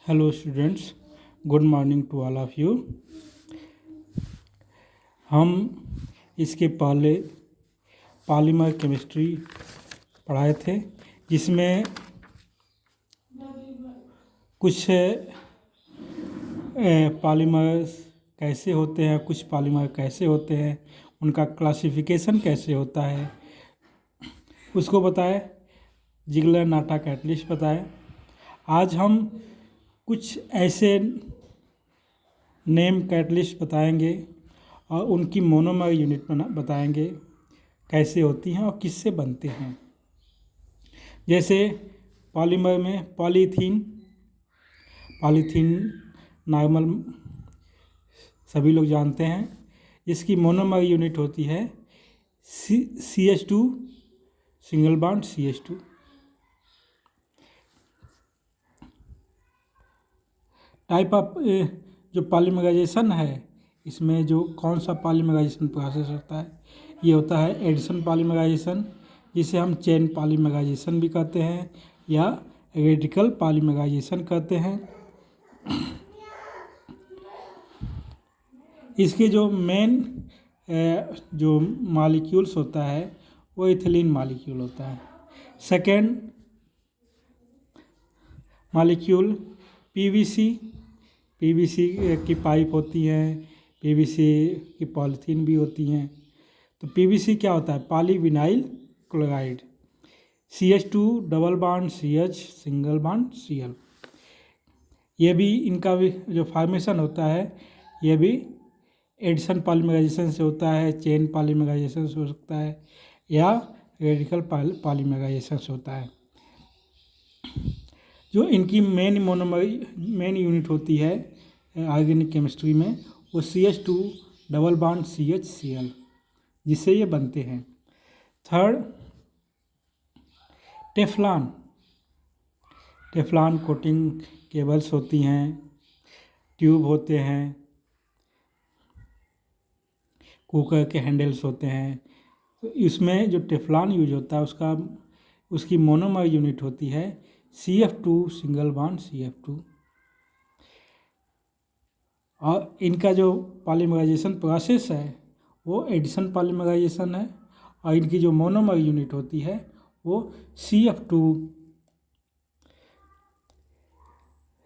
Hello students, good morning to all of you. हम इसके पहले पॉलीमर केमिस्ट्री पढ़ाए थे, जिसमें कुछ पॉलीमर्स कैसे होते हैं, कुछ पॉलीमर कैसे होते हैं, उनका क्लासिफिकेशन कैसे होता है उसको बताए। जिगलर नाटा कैटलिस्ट बताए। आज हम कुछ ऐसे नेम कैटलिस्ट बताएंगे और उनकी मोनोमर यूनिट बताएंगे कैसे होती हैं और किससे बनते हैं। जैसे पॉलीमर में पॉलीथीन नॉर्मल सभी लोग जानते हैं। इसकी मोनोमर यूनिट होती है CH2 single bond CH2। Type of जो पॉलीमराइजेशन है, इसमें जो कौन सा पॉलीमराइजेशन प्रोसेस होता है, ये होता है एडिशन पॉलीमराइजेशन, जिसे हम चेन पॉलीमराइजेशन भी कहते हैं या रेडिकल पॉलीमराइजेशन कहते हैं। इसके जो मेन जो मॉलिक्यूल्स होता है वो इथिलीन मॉलिक्यूल होता है। सेकेंड मॉलिक्यूल PVC की पाइप होती हैं, PVC की पॉलीथीन भी होती हैं। तो PVC क्या होता है? Polyvinyl chloride. CH2 double bond CH single bond Cl। ये भी इनका भी जो फॉर्मेशन होता है ये भी एडिशन पॉलीमराइजेशन से होता है, चेन पॉलीमराइजेशन से हो सकता है या रेडिकल पॉलीमराइजेशन से होता है। जो इनकी मेन यूनिट होती है ऑर्गेनिक केमिस्ट्री में, वो CH2 double bond CH Cl, जिससे ये बनते हैं। थर्ड टेफ्लॉन कोटिंग केबल्स होती हैं, ट्यूब होते हैं, कुकर के हैंडल्स होते हैं। तो इसमें जो टेफ्लॉन यूज होता है उसकी मोनोमर यूनिट होती है CF2 सिंगल बॉन्ड CF2। और इनका जो पॉलीमराइजेशन प्रोसेस है वो एडिशन पॉलीमराइजेशन है, और इनकी जो मोनोमर यूनिट होती है वो CF2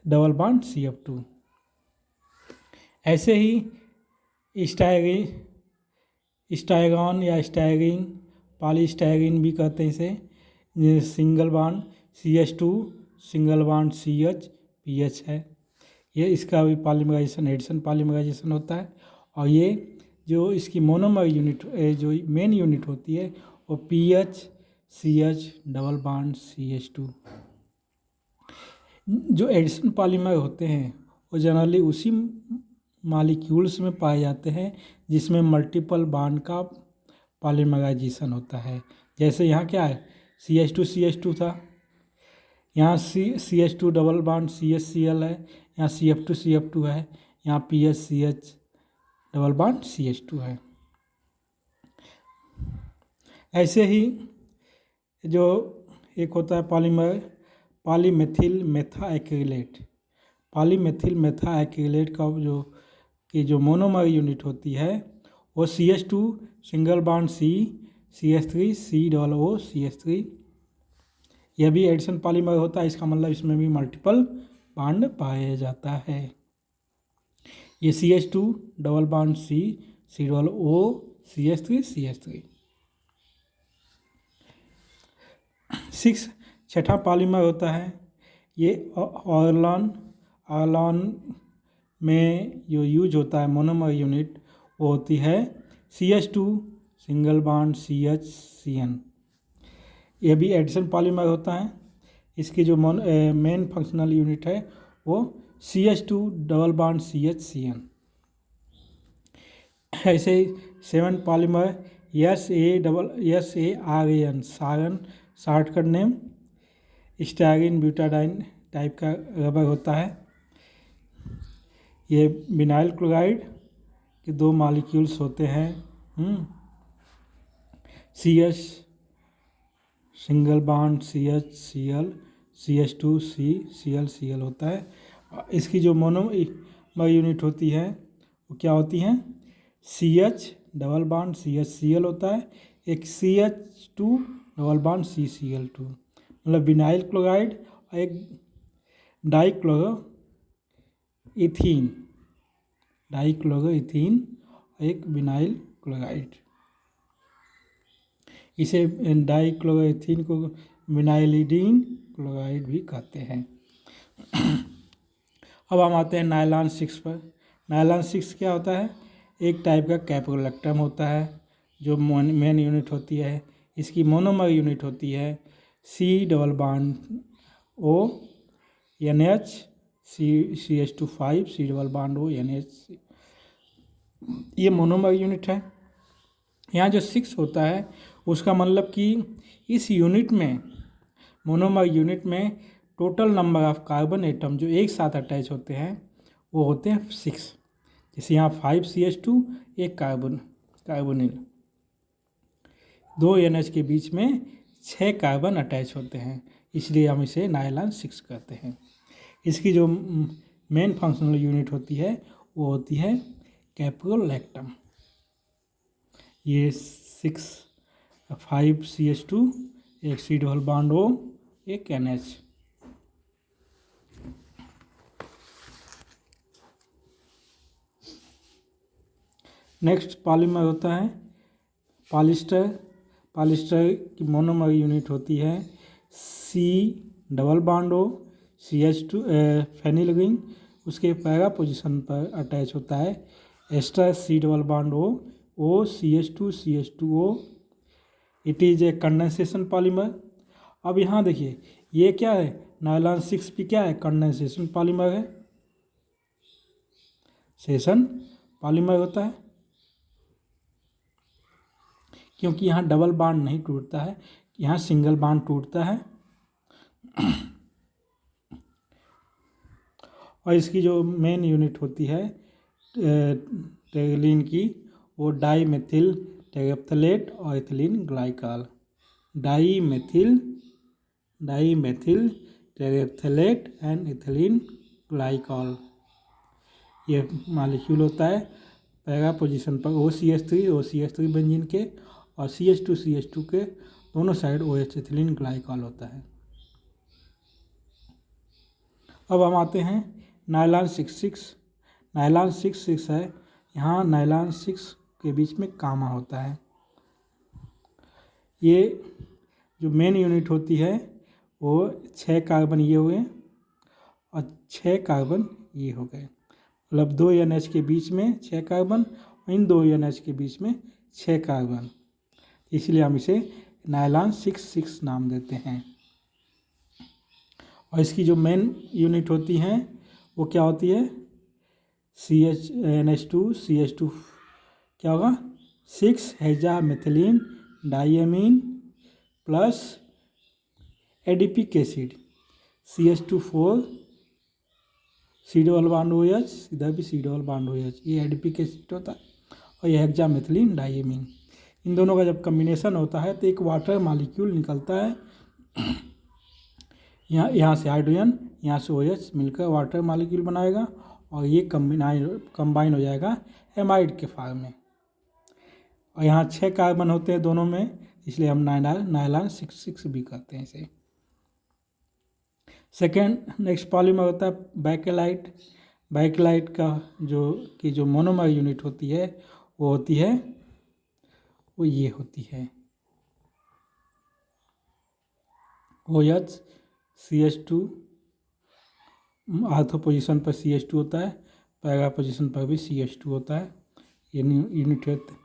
डबल बॉन्ड CF2। ऐसे ही स्टाइगॉन या स्टाइरिन, पॉलीस्टाइरिन भी कहते हैं इसे, single bond CH2 single bond CH PH है। ये इसका भी पॉलीमराइजेशन एडिशन पॉलीमराइजेशन होता है। और ये जो इसकी मोनोमर यूनिट जो मेन यूनिट होती है वो PH CH double bond CH2। जो एडिशन पॉलीमर होते हैं वो जनरली उसी मॉलिक्यूल्स में पाए जाते हैं जिसमें मल्टीपल बॉन्ड का पॉलीमराइजेशन होता है। जैसे यहाँ क्या है, CH2 था, यहाँ CH2 डबल बॉन्ड CHCl है, यहाँ CF2 है, यहाँ PHCH डबल बॉन्ड CH2 है। ऐसे ही जो एक होता है पॉलीमर पॉलीमेथिल मेथा एक्रिलेट का जो मोनोमर यूनिट होती है वो CH2 single bond CH3 COO CH3। यह भी एडिशन पॉलीमर होता है, इसका मतलब इसमें भी मल्टीपल बॉन्ड पाया जाता है। ये CH2 double bond COO CH3। छठा पॉलीमर होता है ये ऑर्लॉन में जो यूज होता है मोनोमर यूनिट वो होती है CH2 सिंगल बॉन्ड CHCN। यह भी एडिशन पॉलीमर होता है। इसकी जो मेन फंक्शनल यूनिट है वो CH2 डबल बॉन्ड CHCN। ऐसे ही 7 polymer SARAN shortcut name, styrene butadiene type का रबर होता है। ये विनाइल क्लोराइड के 2 मॉलिक्यूल्स होते हैं, CH single bond CH Cl CH2 CCl होता है, इसकी जो मोनोमर यूनिट होती है वो क्या होती हैं, CH डबल बॉन्ड CHCl होता है, एक CH2 डबल बॉन्ड CCl2, मतलब विनाइल क्लोराइड और एक डाइक्लोरोइथीन और एक विनाइल क्लोराइड। इसे डाइक्लोरोइथीन को विनाइलिडीन क्लोराइड भी कहते हैं। अब हम आते हैं नायलॉन 6 पर। नायलॉन 6 क्या होता है, एक टाइप का कैप्रोलैक्टम होता है जो मेन यूनिट होती है। इसकी मोनोमर यूनिट होती है C double bond O NH CH2 C double bond O NH, ये मोनोमर यूनिट है। यहाँ जो 6 होता है उसका मतलब कि इस यूनिट में, मोनोमर यूनिट में total number of carbon atom जो एक साथ अटैच होते हैं वो होते हैं 6। जैसे यहाँ 5CH2 एक कार्बोनिल, 2 NH के बीच में 6 कार्बन अटैच होते हैं, इसलिए हम इसे नायलॉन 6 कहते हैं। इसकी जो मेन फंक्शनल यूनिट होती है वो होती है कैप्रोलैक्टम। ये 5CH2 एक C डबल बॉन्ड O एक NH। नेक्स्ट पॉलीमर होता है पॉलिस्टर। पॉलिस्टर की मोनोमर यूनिट होती है C double bond O CH2 phenyl ring, उसके पैरा पोजीशन पर अटैच होता है ester C double bond O CH2 CH2O। It is a condensation polymer. अब यहाँ देखिए ये क्या है, नायलॉन 6 भी क्या है, कंडेंसेशन पॉलीमर है, सेशन पॉलीमर होता है, क्योंकि यहाँ डबल बॉन्ड नहीं टूटता है, यहाँ सिंगल बॉन्ड टूटता है। और इसकी जो मेन यूनिट होती है टेरेलिन की, वो डाई मेथिल टेरेप्थलेट और ethylene glycol, dimethyl terephthalate and ethylene glycol, ये मॉलिक्यूल होता है पैरा पोजीशन पर OCH3 बेंजीन के और CH2 के दोनों साइड OH इथिलीन ग्लाइकॉल होता है। अब हम आते हैं नायलॉन 6 नायलॉन 6 है। यहाँ नायलॉन 6 के बीच में कामा होता है। ये जो मेन यूनिट होती है वो 6 कार्बन ये हुए और 6 कार्बन ये हो गए, मतलब 2 NH के बीच में 6 कार्बन, इन 2 NH के बीच में 6 कार्बन, इसलिए हम इसे नायलॉन 6 नाम देते हैं। और इसकी जो मेन यूनिट होती हैं वो क्या होती है, NH2 क्या होगा 6 hexamethylene diamine plus adipic acid CH2 C double bond OH, इधर भी C डबल बॉन्ड OH, ये एडिपिक एसिड होता है और ये हेक्सामेथिलीन डाइएमीन। इन दोनों का जब कम्बिनेशन होता है तो एक वाटर मॉलिक्यूल निकलता है। यहाँ से हाइड्रोजन, यहाँ से OH मिलकर वाटर मॉलिक्यूल बनाएगा और ये कंबाइन हो जाएगा एमाइड के फॉर्म में। और यहाँ 6 कार्बन होते हैं दोनों में, इसलिए हम नायलॉन 6 भी कहते हैं इसे। सेकेंड नेक्स्ट पॉलीमर होता है बैकेलाइट। बैकेलाइट का जो मोनोमर यूनिट होती है वो ये होती है OH CH2, आर्थो पोजीशन पर CH2 होता है, पैरा पोजीशन पर भी CH2 होता है, ये यूनिट होता है।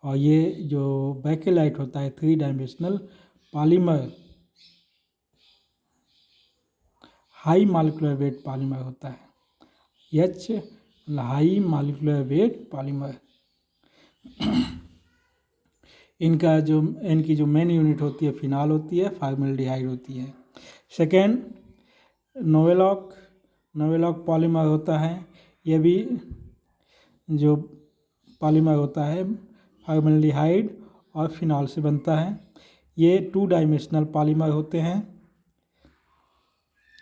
और ये जो बैकेलाइट होता है 3 dimensional polymer, high molecular weight polymer होता है, H high molecular weight polymer. इनकी जो मेन यूनिट होती है फिनाल होती है, फॉर्मल्डिहाइड होती है। सेकेंड नोवेलॉक पॉलीमर होता है, यह भी जो पॉलीमर होता है फॉर्मल्डिहाइड और फिनॉल से बनता है। ये 2 डायमेंशनल पॉलीमर होते हैं।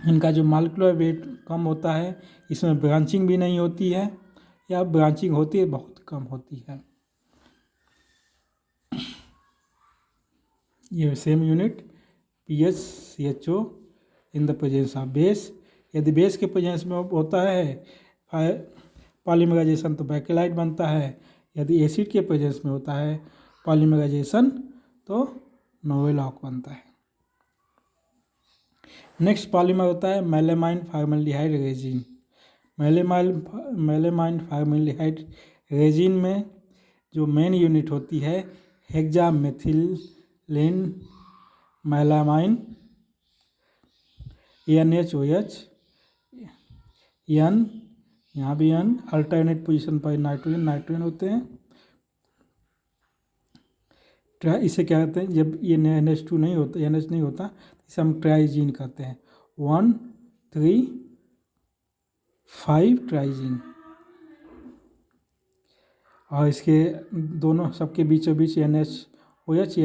इनका जो मॉलिक्यूलर वेट कम होता है, इसमें ब्रांचिंग भी नहीं होती है, या ब्रांचिंग होती है बहुत कम होती है। ये same unit pH CHO in the presence of base. यदि बेस के प्रेजेंस में होता है पॉलीमराइजेशन तो बैकेलाइट बनता है, यदि एसिड के प्रेजेंस में होता है पॉलीमराइजेशन तो नोवेलॉक बनता है। नेक्स्ट पॉलीमर होता है melamine formaldehyde resin. Melamine formaldehyde resin में जो मेन यूनिट होती है हेक्सामेथिलीन मेलामाइन NaOH N, यहाँ भी N, अल्टरनेट पोजीशन पर नाइट्रोजन होते हैं। इसे क्या कहते हैं, जब ये NH2 नहीं होता, NH नहीं होता, इसे हम ट्राइजीन कहते हैं। 1, 3, 5 ट्राइजीन। और इसके दोनों सबके बीचों बीच NH OH।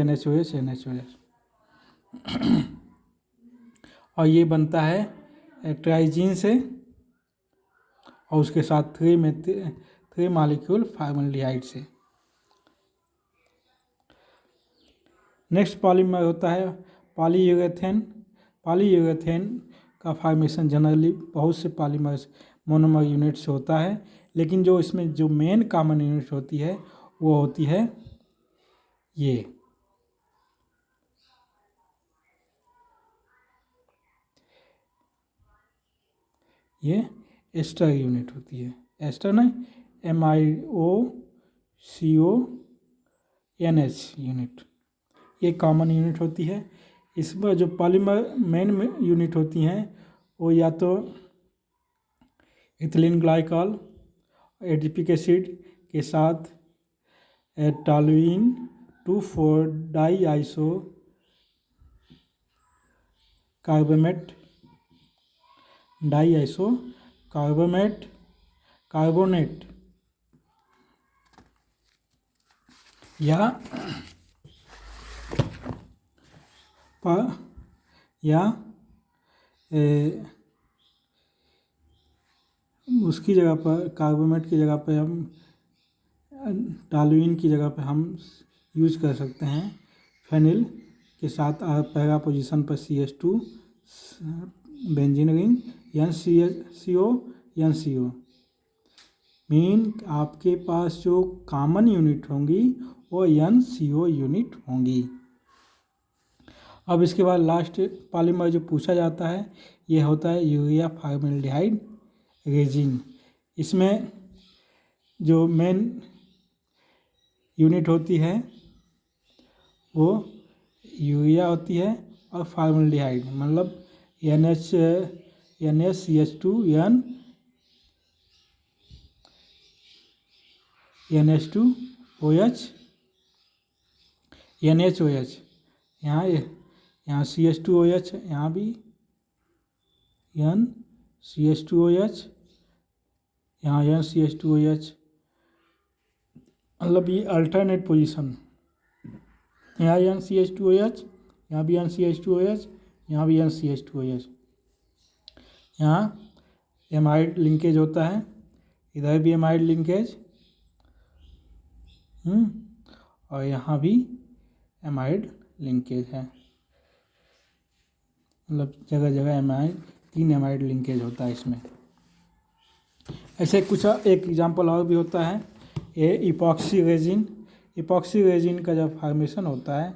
और ये बनता है ट्राइजीन से, और उसके साथ 3 मॉलिक्यूल फॉर्मल्डिहाइड से। नेक्स्ट पॉलीमर होता है पॉलीयूरेथेन। पॉलीयूरेथेन का फॉर्मेशन जनरली बहुत से पॉलीमर्स मोनोमर यूनिट से होता है, लेकिन जो इसमें जो मेन कॉमन यूनिट होती है वो होती है ये एस्टर यूनिट होती है। एस्टर नहीं, MiOCONH यूनिट, ये कॉमन यूनिट होती है। इसमें जो पॉलीमर मेन यूनिट होती हैं वो या तो इथिलीन ग्लाइकॉल एडिपिक एसिड के साथ टॉलुइन 2,4 डाईआइसो कार्बोनेट या उसकी जगह पर कार्बोमेट की जगह पर हम टॉलुइन की जगह पर हम यूज कर सकते हैं फेनिल के साथ पहला पोजीशन पर CH2 benzene ring NCO। Mean आपके पास जो कॉमन यूनिट होंगी वो NCO यूनिट होंगी। अब इसके बाद लास्ट पॉलीमर जो पूछा जाता है ये होता है यूरिया फॉर्मल्डिहाइड रेजिन। इसमें जो मेन यूनिट होती है वो यूरिया होती है और फॉर्मल्डिहाइड, मतलब NH2OH NHOH। यहाँ CH2OH, यहाँ भी CH2OH, यहाँ CH2OH, मतलब ये अल्टरनेट पोजीशन, यहाँ CH2OH, यहाँ भी CH2OH, यहाँ भी CH2OH। यहाँ एमाइड लिंकेज होता है, इधर भी एमाइड लिंकेज, और यहाँ भी एमाइड लिंकेज है, मतलब जगह जगह एमाइड, 3 एमाइड लिंकेज होता है इसमें। ऐसे कुछ एक एग्जांपल और भी होता है, ये इपॉक्सी रेजिन। इपॉक्सी रेजिन का जब फॉर्मेशन होता है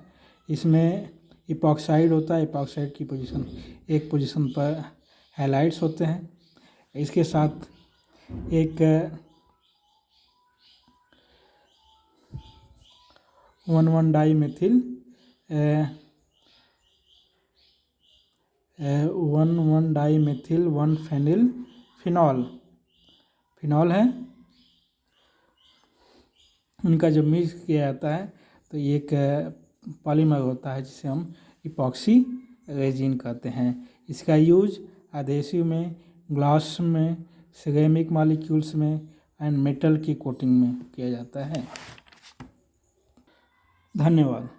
इसमें इपॉक्साइड होता है, इपॉक्साइड की पोजीशन, एक पोजीशन पर हैलाइड्स होते हैं, इसके साथ एक 1,1 डाईमेथिल 1 फेनिल फिनॉल है। उनका जब मिक्स किया जाता है तो ये एक पॉलीमर होता है जिसे हम इपॉक्सी रेजिन कहते हैं। इसका यूज एडहेसिव में, ग्लास में, सिरेमिक मॉलिक्यूल्स में एंड मेटल की कोटिंग में किया जाता है। धन्यवाद।